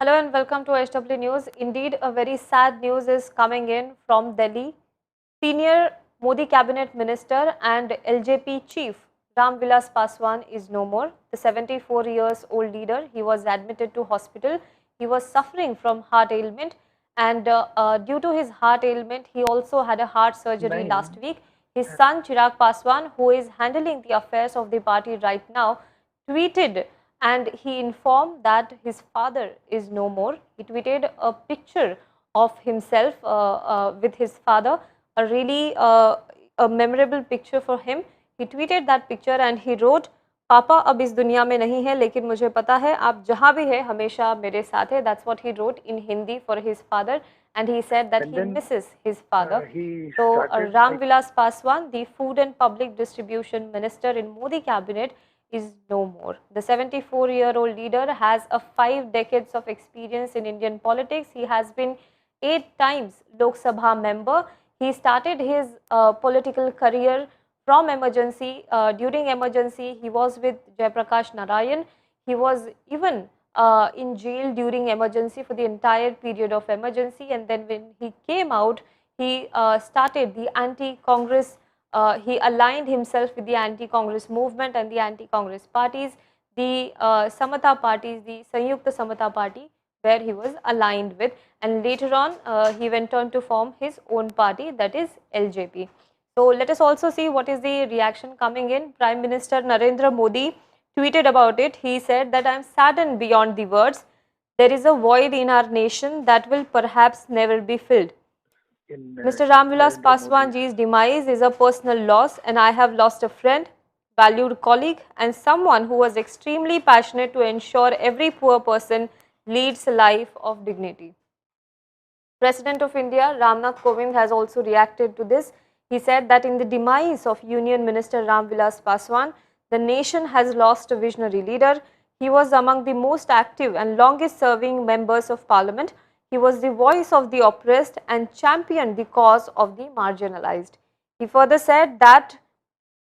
Hello and welcome to HW News. Indeed, a very sad news is coming in from Delhi. Senior Modi cabinet minister and LJP chief Ram Vilas Paswan is no more. The 74 years old leader, he was admitted to hospital. He was suffering from heart ailment and due to his heart ailment, he also had a heart surgery last week. His son Chirag Paswan, who is handling the affairs of the party right now, tweeted and he informed that his father is no more. He tweeted a picture of himself with his father, a really a memorable picture for him. He tweeted that picture and he wrote, "पापा अब इस दुनिया में नहीं है, लेकिन मुझे पता है आप जहाँ भी है हमेशा मेरे साथ है." That's what he wrote in Hindi for his father, and he said that he misses his father. So Ram Vilas Paswan, the Food and Public Distribution Minister in Modi cabinet, is no more. The 74-year-old leader has a 5 decades of experience in Indian politics. He has been 8 times Lok Sabha member. He started his political career from emergency. During emergency, he was with Jayaprakash Narayan. He was even in jail during emergency for the entire period of emergency, and then when he came out, he started the anti-Congress. He aligned himself with the anti-Congress movement and the anti-Congress parties, the Samata parties, the Sanyukta Samata party, where he was aligned with, and later on he went on to form his own party, that is LJP. So let us also see what is the reaction coming in. Prime Minister Narendra Modi tweeted about it. He said that I am saddened beyond the words. There is a void in our nation that will perhaps never be filled. Mr. Ram Vilas Paswanji's demise is a personal loss, and I have lost a friend, valued colleague, and someone who was extremely passionate to ensure every poor person leads a life of dignity. President of India, Ramnath Kovind, has also reacted to this. He said that in the demise of Union Minister Ram Vilas Paswan, the nation has lost a visionary leader. He was among the most active and longest serving members of parliament. He was the voice of the oppressed and championed the cause of the marginalized. He further said that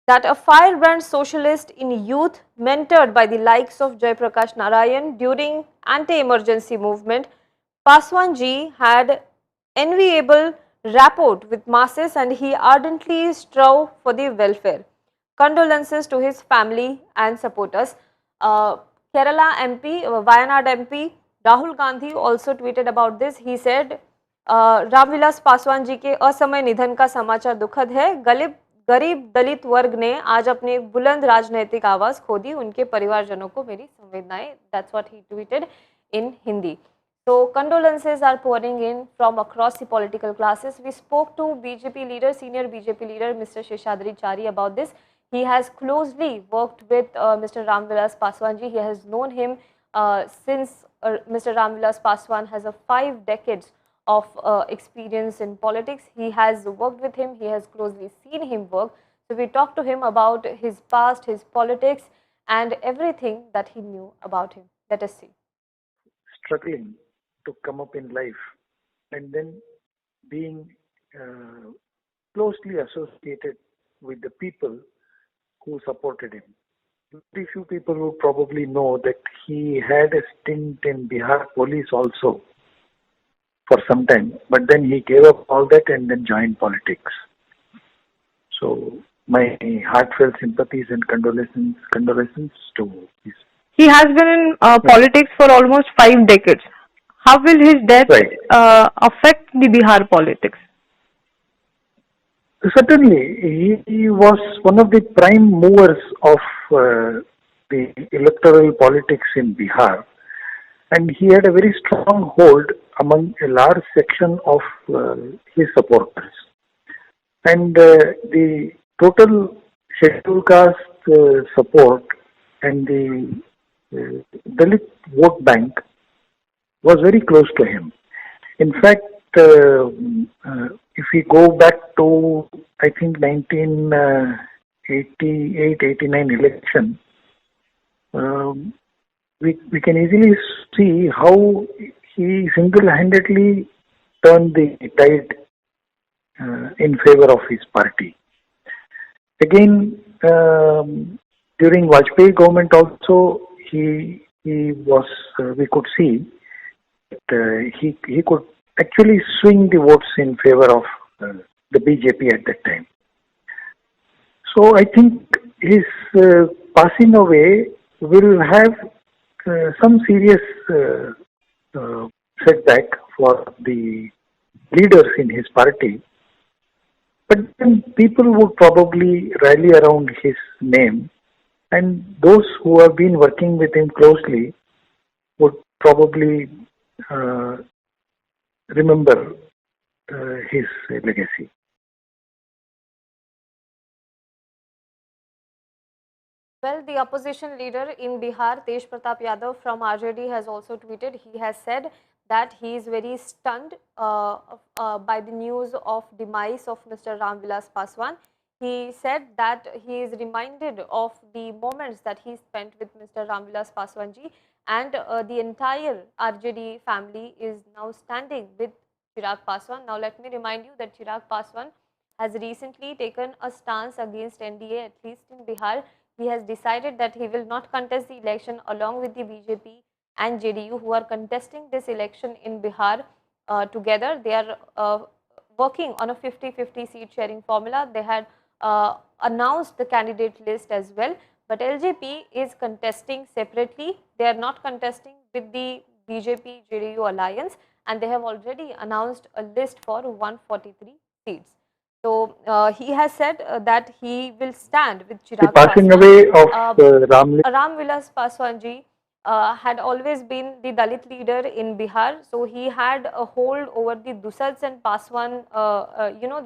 a firebrand socialist in youth, mentored by the likes of Jayaprakash Narayan during anti-emergency movement, Paswan ji had enviable rapport with masses and he ardently strove for the welfare. Condolences to his family and supporters. Kerala MP, Wayanad MP, Rahul Gandhi also tweeted about this. He said, Ramvilas Paswan ji के असमय निधन का समाचार दुखद है. गरीब दलित वर्ग ने आज अपनी बुलंद राजनैतिक आवाज खो दी. उनके परिवारजनों को मेरी संवेदनाएं. That's what he tweeted in Hindi. So condolences are pouring in from across the political classes. We spoke to BJP leader, senior BJP leader, Mr. Sheshadri Chari about this. He has closely worked with Mr. Ram Vilas Paswan ji. He has known him since Mr. Ram Vilas Paswan has a 5 decades of experience in politics. He has worked with him. He has closely seen him work. So we talked to him about his past, his politics, and everything that he knew about him. Let us see. Struggling to come up in life and then being closely associated with the people who supported him. Very few people would probably know that he had a stint in Bihar police also for some time, but then he gave up all that and then joined politics. So my heartfelt sympathies and condolences to his. He has been in politics for almost 5 decades. How will his death affect the Bihar politics? Certainly, he was one of the prime movers of the electoral politics in Bihar, and he had a very strong hold among a large section of his supporters. And the total scheduled caste support and the Dalit vote bank was very close to him. In fact, if we go back to, I think, 1988-89 election, we can easily see how he single-handedly turned the tide in favor of his party. Again, during Vajpayee government also, he was, we could see he could actually swing the votes in favor of the BJP at that time. So I think his passing away will have some serious setback for the leaders in his party. But then people would probably rally around his name, and those who have been working with him closely would probably remember his legacy. Well, the opposition leader in Bihar, Tej Pratap Yadav from RJD, has also tweeted. He has said that he is very stunned by the news of demise of Mr. Ram Vilas Paswan. He said that he is reminded of the moments that he spent with Mr. Ram Vilas Paswan ji, and the entire RJD family is now standing with Chirag Paswan. Now, let me remind you that Chirag Paswan has recently taken a stance against NDA, at least in Bihar. He has decided that he will not contest the election along with the BJP and JDU, who are contesting this election in Bihar together. They are working on a 50-50 seat sharing formula. They had announced the candidate list as well, but LJP is contesting separately. They are not contesting with the BJP JDU alliance, and they have already announced a list for 143 seats. So he has said that he will stand with The Chirag passing Paswan. away of Ram Vilas Paswan ji had always been the Dalit leader in Bihar, so he had a hold over the Dusats and Paswan,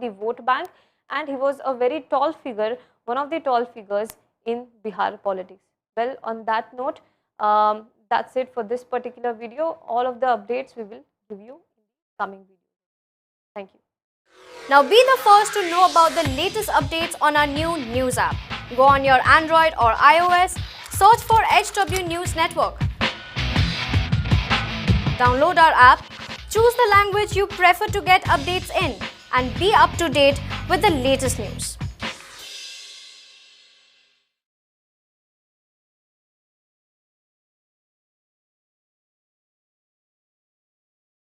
the vote bank, and he was a very tall figure, one of the tall figures in Bihar politics. Well, on that note, that's it for this particular video. All of the updates we will give you in the coming video. Thank you. Now be the first to know about the latest updates on our new news app. Go on your Android or iOS, search for HW News Network. Download our app, choose the language you prefer to get updates in, and be up to date with the latest news.